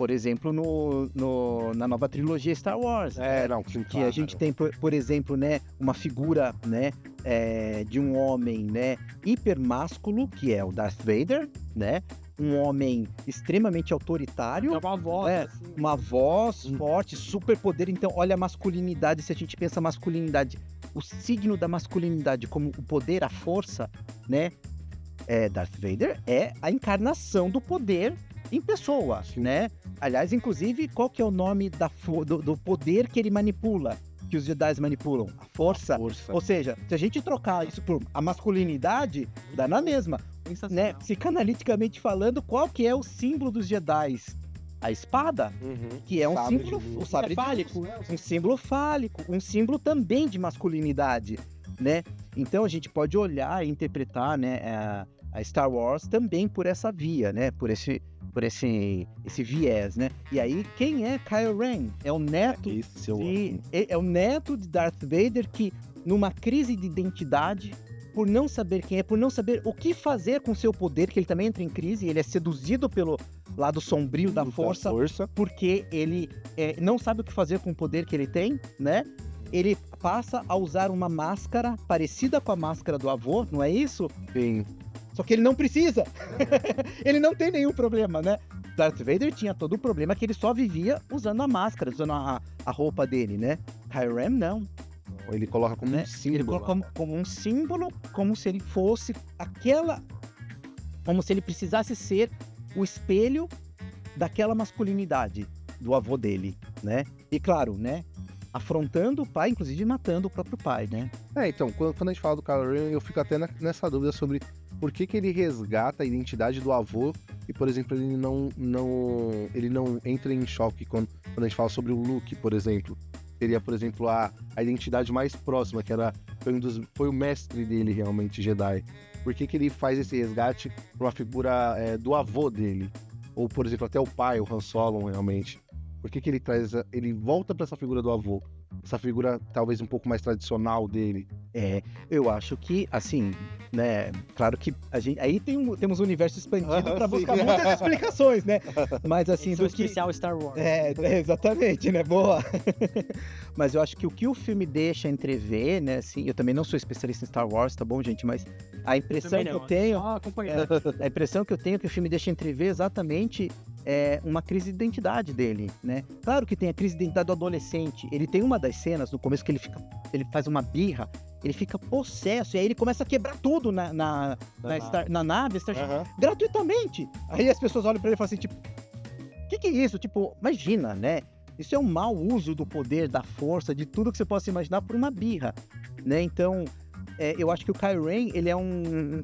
Por exemplo, na nova trilogia Star Wars. Que a gente tem, por exemplo, né, uma figura, né, de um homem, né, hipermásculo, que é o Darth Vader, né? Um homem extremamente autoritário. É uma voz, assim. Uma voz forte, superpoder. Então, olha a masculinidade, se a gente pensa masculinidade, o signo da masculinidade como o poder, a força, né? Darth Vader é a encarnação do poder em pessoa, né? Aliás, inclusive, qual que é o nome do poder que ele manipula? Que os Jedi manipulam? A força. Ou seja, se a gente trocar isso por a masculinidade, dá na mesma. Né? Psicanaliticamente falando, qual que é o símbolo dos Jedi? A espada, que é um símbolo, o sabre fálico, um símbolo fálico, um símbolo também de masculinidade, né? Então a gente pode olhar e interpretar, né, a Star Wars também por essa via, né? Por esse viés, né? E aí, quem é Kylo Ren? É o neto é o neto de Darth Vader que, numa crise de identidade, por não saber quem é, por não saber o que fazer com seu poder, que ele também entra em crise, ele é seduzido pelo lado sombrio da força, porque ele não sabe o que fazer com o poder que ele tem, né? Ele passa a usar uma máscara parecida com a máscara do avô, não é isso? Sim. Só que ele não precisa. Ele não tem nenhum problema, né? Darth Vader tinha todo o problema que ele só vivia usando a máscara, usando a roupa dele, né? Kylo Ren, não. Ele coloca como um símbolo. Ele coloca como um símbolo, como se ele fosse como se ele precisasse ser o espelho daquela masculinidade do avô dele, né? E claro, né? Afrontando o pai, inclusive matando o próprio pai, né? Então, quando a gente fala do Kylo Ren, eu fico até nessa dúvida sobre por que ele resgata a identidade do avô e, por exemplo, ele não entra em choque quando a gente fala sobre o Luke, por exemplo. Seria, por exemplo, a identidade mais próxima, que foi o mestre dele realmente, Jedi. Por que ele faz esse resgate para uma figura do avô dele? Ou, por exemplo, até o pai, o Han Solo, realmente. Por que ele ele volta para essa figura do avô? Essa figura talvez um pouco mais tradicional dele. Eu acho que, assim, né, claro que aí temos um universo expandido para buscar muitas explicações, né? Mas assim, do especial Star Wars. Exatamente, né? Boa. Mas eu acho que o que o filme deixa entrever, né, assim, eu também não sou especialista em Star Wars, tá bom, gente? Mas a impressão que eu tenho, a impressão que eu tenho é que o filme deixa entrever exatamente uma crise de identidade dele, né? Claro que tem a crise de identidade do adolescente. Ele tem uma das cenas no começo que ele faz uma birra, ele fica possesso, e aí ele começa a quebrar tudo na nave gratuitamente. Aí as pessoas olham pra ele e falam assim, tipo, o que é isso? Tipo, imagina, né? Isso é um mau uso do poder, da força, de tudo que você possa imaginar por uma birra, né? Então, eu acho que o Kylo Ren, ele é um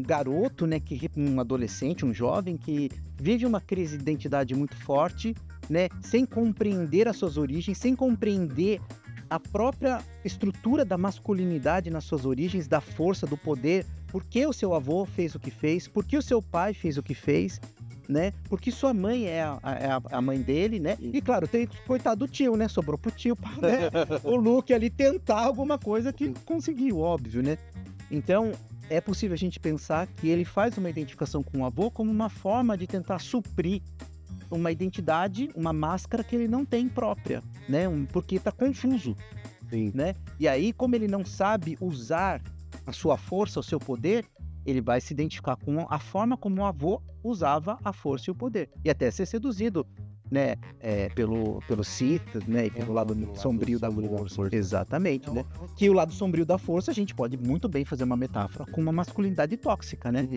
garoto, né, um adolescente, um jovem que vive uma crise de identidade muito forte, né, sem compreender as suas origens, sem compreender a própria estrutura da masculinidade nas suas origens, da força, do poder, por que o seu avô fez o que fez, por que o seu pai fez o que fez, né, porque sua mãe é a mãe dele, né, e claro, tem coitado do tio, né, sobrou pro tio, né, o Luke ali tentar alguma coisa que conseguiu, óbvio, né. Então, é possível a gente pensar que ele faz uma identificação com o avô como uma forma de tentar suprir uma identidade, uma máscara que ele não tem própria, né? Porque tá confuso, né? E aí, como ele não sabe usar a sua força, o seu poder, ele vai se identificar com a forma como o avô usava a força e o poder. E até ser seduzido, né? Pelo Sith, né? E pelo lado sombrio da força. Exatamente, né? Que o lado sombrio da força, a gente pode muito bem fazer uma metáfora com uma masculinidade tóxica, né?